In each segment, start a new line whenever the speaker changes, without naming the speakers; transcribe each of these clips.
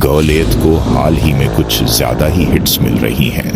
गौलेत को हाल ही में कुछ ज्यादा ही हिट्स मिल रही हैं।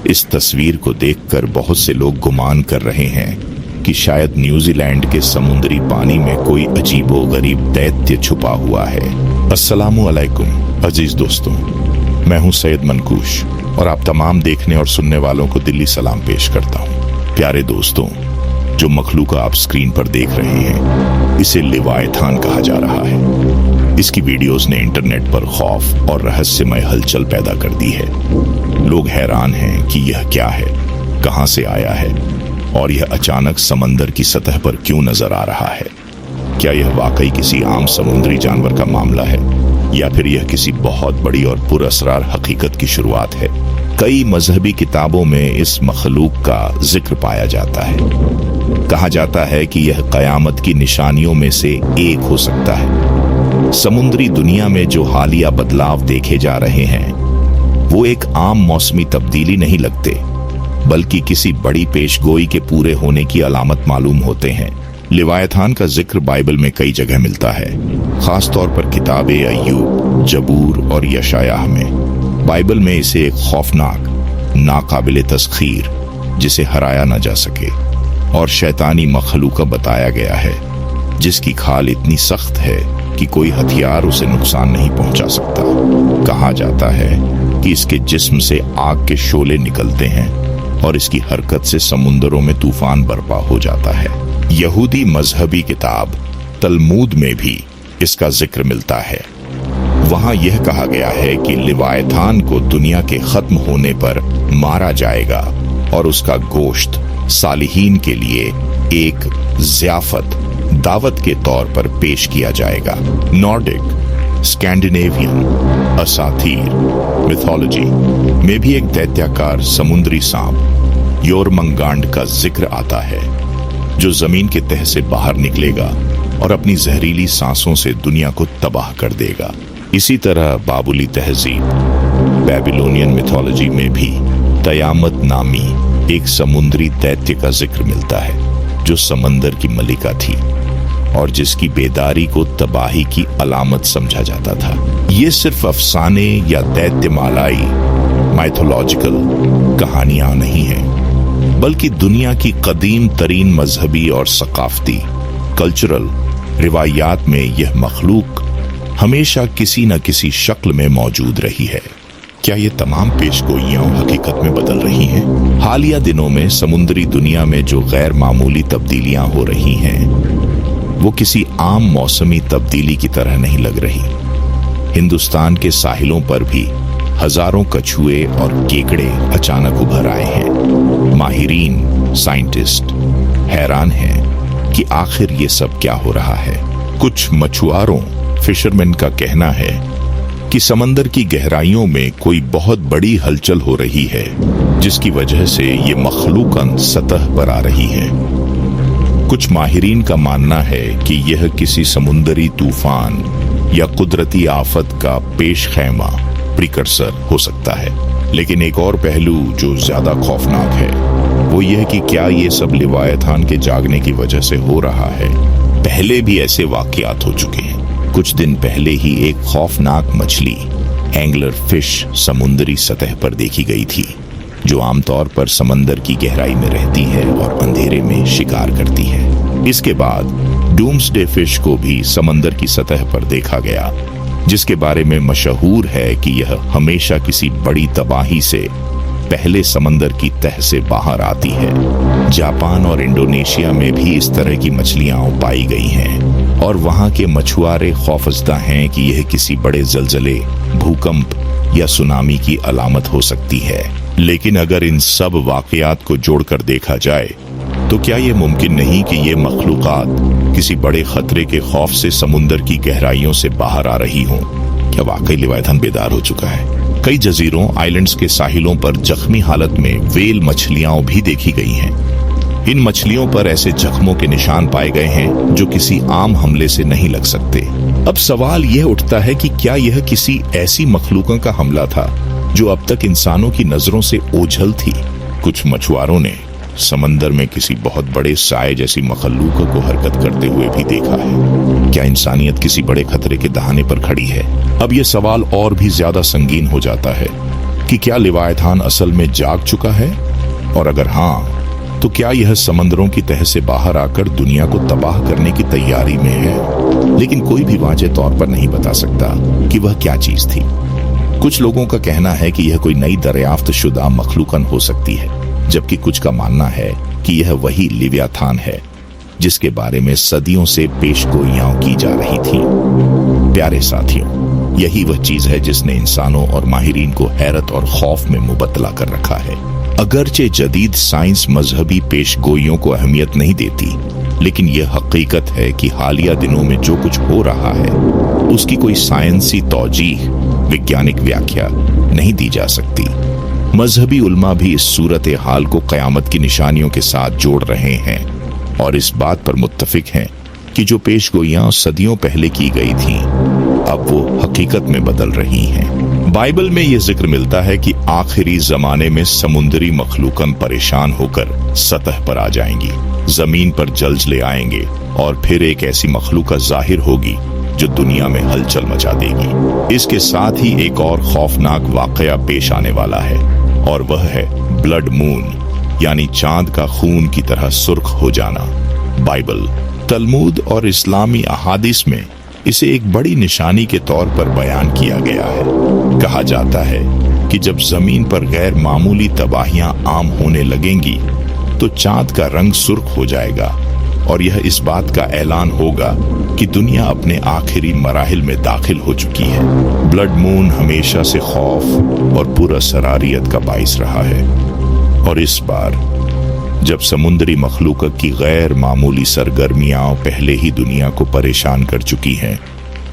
इस तस्वीर को देखकर बहुत से लोग गुमान कर रहे हैं कि शायद न्यूजीलैंड के समुद्री पानी में कोई अजीबोगरीब दैत्य छुपा हुआ है। अस्सलामु अलैकुम अजीज दोस्तों, मैं हूं सैयद मनकूश और आप तमाम देखने और सुनने वालों को दिली सलाम पेश करता हूं। प्यारे दोस्तों, जो मखलूक आप स्क्रीन पर देख रहे हैं, इसे लिवायथान कहा जा रहा है। इसकी वीडियोस ने इंटरनेट पर खौफ और रहस्यमय हलचल पैदा कर दी है। लोग हैरान हैं कि यह क्या है, कहां से आया है और यह अचानक समंदर की सतह पर क्यों नजर आ रहा है। क्या यह वाकई किसी आम समुद्री जानवर का मामला है या फिर यह किसी बहुत बड़ी और पुरअसरार हकीकत की शुरुआत है। कई मजहबी किताबों में इस मखलूक का जिक्र पाया जाता है। कहा जाता है कि यह कयामत की निशानियों में से एक हो सकता है। समुद्री दुनिया में जो हालिया बदलाव देखे जा रहे हैं वो एक आम मौसमी तब्दीली नहीं लगते, बल्कि किसी बड़ी पेशगोई के पूरे होने की अलामत मालूम होते हैं। लिवायथान का जिक्र बाइबल में कई जगह मिलता है, खास तौर पर किताबे अय्यूब, जबूर और यशायाह में। बाइबल में इसे एक खौफनाक, नाकाबिले तस्खीर, जिसे हराया न जा सके और शैतानी मखलूका बताया गया है, जिसकी खाल इतनी सख्त है कि कोई हथियार उसे नुकसान नहीं पहुंचा सकता। कहा जाता है कि इसके जिस्म से आग के शोले निकलते हैं और इसकी हरकत से समुंदरों में तूफान बर्पा हो जाता है। यहूदी मजहबी किताब तलमूद में भी इसका जिक्र मिलता है। वहां यह कहा गया है कि लिवायथान को दुनिया के खत्म होने पर मारा जाएगा और उसका गोश्त सालिहीन के लिए एक ज़ियाफत, दावत के तौर पर पेश किया जाएगा। नॉर्डिक, स्कैंडिनेवियन, असातीर, मिथोलॉजी में भी एक दैत्याकार समुद्री सांप योरमंगांड का जिक्र आता है, जो जमीन के तह से बाहर निकलेगा और अपनी जहरीली सांसों से दुनिया को तबाह कर देगा। इसी तरह बाबुली तहजीब, बेबीलोनियन मिथोलॉजी में भी तयामत नामी एक समुद्री दैत्य का जिक्र मिलता है, जो समंदर की मलिका थी और जिसकी बेदारी को तबाही की अलामत समझा जाता था। ये सिर्फ अफसाने या दैत्य मालाई माइथोलॉजिकल कहानियां नहीं हैं, बल्कि दुनिया की कदीम तरीन मजहबी और सकाफती कल्चरल रिवायात में यह मखलूक हमेशा किसी न किसी शक्ल में मौजूद रही है। क्या ये तमाम पेशगोइयां हकीकत में बदल रही हैं? हालिया दिनों में समुद्री दुनिया में जो गैर मामूली तब्दीलियां हो रही हैं, वो किसी आम मौसमी तब्दीली की तरह नहीं लग रही। हिंदुस्तान के साहिलों पर भी हजारों कछुए और केकड़े अचानक उभर आए हैं। माहिरीन, साइंटिस्ट हैरान हैं कि आखिर ये सब क्या हो रहा है। कुछ मछुआरों, फिशरमैन का कहना है कि समंदर की गहराइयों में कोई बहुत बड़ी हलचल हो रही है, जिसकी वजह से ये मखलूकन सतह पर आ रही है। कुछ माहिरीन का मानना है कि यह किसी समुंदरी तूफान या कुदरती आफत का पेश खैमा, प्रिकर्सर हो सकता है। लेकिन एक और पहलू जो ज्यादा खौफनाक है वो यह कि क्या ये सब लिवायथान के जागने की वजह से हो रहा है। पहले भी ऐसे वाकयात हो चुके हैं। कुछ दिन पहले ही एक खौफनाक मछली, एंगलर फिश, समुद्री सतह पर देखी गई थी, जो आमतौर पर समंदर की गहराई में रहती है और अंधेरे में शिकार करती है। इसके बाद डूम्सडे फिश को भी समंदर की सतह पर देखा गया, जिसके बारे में मशहूर है कि यह हमेशा किसी बड़ी तबाही से पहले समंदर की तह से बाहर आती है। जापान और इंडोनेशिया में भी इस तरह की मछलियां पाई गई हैं और वहां के मछुआरे खौफजदा हैं कि यह किसी बड़े जलजले, भूकंप या सुनामी की अलामत हो सकती है। लेकिन अगर इन सब वाकयात को जोड़कर देखा जाए तो क्या ये मुमकिन नहीं कि ये मखलूकात किसी बड़े खतरे के खौफ से समुंदर की गहराइयों से बाहर आ रही हों? क्या वाकई लिवायथान बेदार हो चुका है? कई जजीरों, आइलैंड्स के साहिलों पर जख्मी हालत में वेल मछलियां भी देखी गई हैं। इन मछलियों पर ऐसे जख्मों के निशान पाए गए हैं जो किसी आम हमले से नहीं लग सकते। अब सवाल यह उठता है कि क्या यह किसी ऐसी मखलूकों का हमला था जो अब तक इंसानों की नजरों से ओझल थी। कुछ मछुआरों ने समंदर में किसी बहुत बड़े साए जैसी मखलूक को हरकत करते हुए भी देखा है। क्या इंसानियत किसी बड़े खतरे के दहाने पर खड़ी है? अब यह सवाल और भी ज्यादा संगीन हो जाता है कि क्या लिवायथान असल में जाग चुका है, और अगर हाँ तो क्या यह समंदरों की तह से बाहर आकर दुनिया को तबाह करने की तैयारी में है? लेकिन कोई भी वाज़ेह तौर पर नहीं बता सकता कि वह क्या चीज थी। कुछ लोगों का कहना है कि यह कोई नई दरियाफ्त शुदा मखलूकन हो सकती है, जबकि कुछ का मानना है कि यह वही लिव्याथान है जिसके बारे में सदियों से पेशगोइयां की जा रही थी। प्यारे साथियों, यही वह चीज है जिसने इंसानों और माहिरीन को हैरत और खौफ में मुबतला कर रखा है। अगरचे जदीद साइंस मजहबी पेशगोइयों को अहमियत नहीं देती, लेकिन यह हकीकत है कि हालिया दिनों में जो कुछ हो रहा है उसकी कोई साइंसी तौजीह, वैज्ञानिक व्याख्या नहीं दी जा सकती। मजहबी उल्मा भी इस सूरत हाल को क़यामत की निशानियों के साथ जोड़ रहे हैं और इस बात पर मुत्तफिक हैं कि जो पेशगोइयां सदियों पहले की गई थीं अब वो हकीकत में बदल रही हैं। बाइबल में यह जिक्र मिलता है कि आखिरी जमाने में समुद्री मखलूकन परेशान होकर सतह पर आ जाएंगी, जमीन पर जलजले आएंगे और फिर एक ऐसी मखलूका जाहिर होगी जो दुनिया में हलचल मचा देगी। इसके साथ ही एक और खौफनाक वाकया पेश आने वाला है और वह है ब्लड मून, यानी चांद का खून की तरह सुर्ख हो जाना। बाइबल, तलमूद और इस्लामी अहादीस में इसे एक बड़ी निशानी के तौर पर बयान किया गया है। कहा जाता है कि जब जमीन पर गैर मामूली तबाहियां आम होने लगेंगी तो चांद का रंग सुर्ख हो जाएगा और यह इस बात का ऐलान होगा कि दुनिया अपने आखिरी मराहिल में दाखिल हो चुकी है। ब्लड मून हमेशा से खौफ और पुरअसरारियत का बाइस रहा है और इस बार जब समुद्री मखलूक की गैर मामूली सरगर्मियां पहले ही दुनिया को परेशान कर चुकी हैं,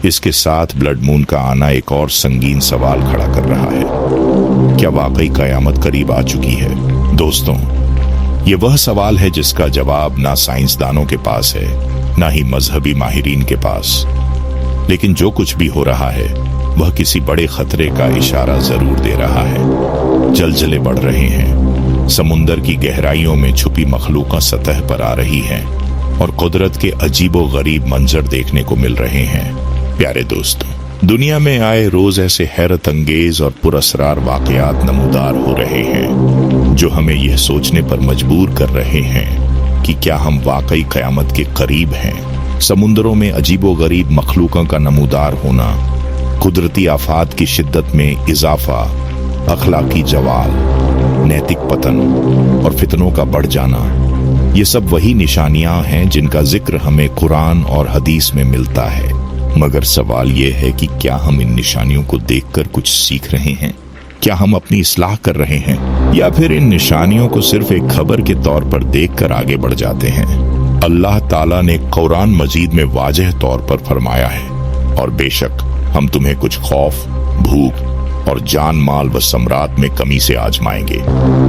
इसके साथ ब्लड मून का आना एक और संगीन सवाल खड़ा कर रहा है। क्या वाकई कयामत करीब आ चुकी है? दोस्तों, ये वह सवाल है जिसका जवाब ना साइंसदानों के पास है, ना ही मजहबी माहिरीन के पास। लेकिन जो कुछ भी हो रहा है वह किसी बड़े खतरे का इशारा जरूर दे रहा है। जलजले बढ़ रहे हैं, समुंदर की गहराइयों में छुपी मखलूका सतह पर आ रही हैं और कुदरत के अजीबो गरीब मंजर देखने को मिल रहे हैं। प्यारे दोस्तों, दुनिया में आए रोज ऐसे हैरत अंगेज और पुरअसरार वाकयात नमूदार हो रहे हैं जो हमें यह सोचने पर मजबूर कर रहे हैं कि क्या हम वाकई कयामत के करीब हैं। समुंदरों में अजीबो गरीब मखलूकों का नमूदार होना, कुदरती आफात की शिद्दत में इजाफा, अखलाकी जवाल, नैतिक पतन और फितनों का बढ़ जाना, ये सब वही निशानियां हैं जिनका जिक्र हमें कुरान और हदीस में मिलता है। मगर सवाल यह है कि क्या हम इन निशानियों को देखकर कुछ सीख रहे हैं? क्या हम अपनी इस्लाह कर रहे हैं या फिर इन निशानियों को सिर्फ एक खबर के तौर पर देखकर आगे बढ़ जाते हैं? अल्लाह ताला ने कुरान मजीद में वाज़ेह तौर पर फरमाया है, और बेशक हम तुम्हें कुछ खौफ, भूख और जान माल व समरात में कमी से आजमाएंगे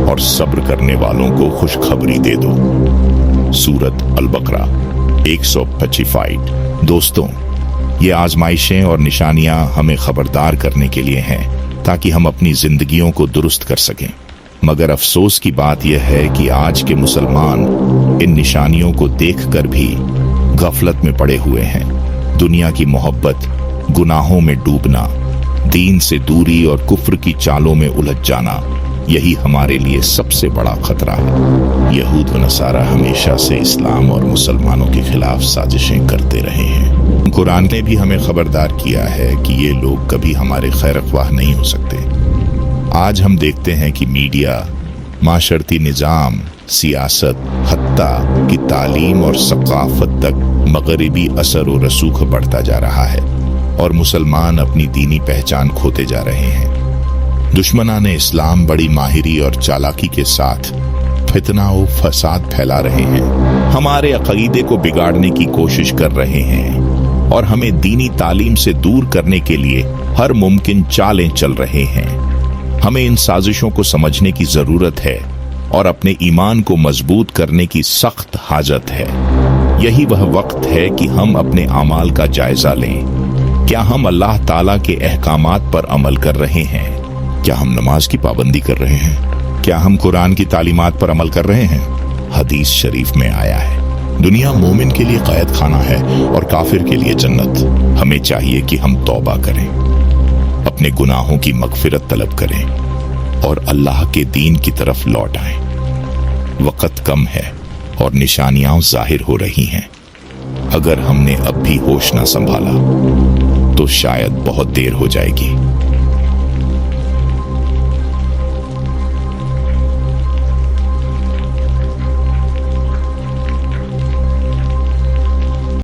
और सब्र करने वालों को खुशखबरी दे दो। सूरत अल-बकरा 155। दोस्तों, ये आजमाइशें और निशानियां हमें खबरदार करने के लिए हैं ताकि हम अपनी जिंदगियों को दुरुस्त कर सकें। मगर अफसोस की बात यह है कि आज के मुसलमान इन निशानियों को देखकर भी गफलत में पड़े हुए हैं। दुनिया की मोहब्बत, गुनाहों में डूबना, दीन से दूरी और कुफ्र की चालों में उलझ जाना, यही हमारे लिए सबसे बड़ा खतरा है। यहूद व नसारा हमेशा से इस्लाम और मुसलमानों के खिलाफ साजिशें करते रहे हैं। कुरान ने भी हमें खबरदार किया है कि ये लोग कभी हमारे खैरख्वाह नहीं हो सकते। आज हम देखते हैं कि मीडिया, माशरती निज़ाम, सियासत, हत्ता की तालीम और सकाफत तक मगरिबी असर व रसूख बढ़ता जा रहा है और मुसलमान अपनी दीनी पहचान खोते जा रहे हैं। दुश्मनान इस्लाम बड़ी माहिरी और चालाकी के साथ फितना और फसाद फैला रहे हैं, हमारे अकीदे को बिगाड़ने की कोशिश कर रहे हैं और हमें दीनी तालीम से दूर करने के लिए हर मुमकिन चालें चल रहे हैं। हमें इन साजिशों को समझने की जरूरत है और अपने ईमान को मजबूत करने की सख्त हाजत है। यही वह वक्त है कि हम अपने आमाल का जायजा लें। क्या हम अल्लाह ताला के अहकामात पर अमल कर रहे हैं? क्या हम नमाज की पाबंदी कर रहे हैं? क्या हम कुरान की तालीमात पर अमल कर रहे हैं? हदीस शरीफ में आया है, दुनिया मोमिन के लिए कैद खाना है और काफिर के लिए जन्नत। हमें चाहिए कि हम तौबा करें, अपने गुनाहों की मगफिरत तलब करें और अल्लाह के दीन की तरफ लौट आएं। वक्त कम है और निशानियां जाहिर हो रही हैं। अगर हमने अब भी होश न संभाला तो शायद बहुत देर हो जाएगी।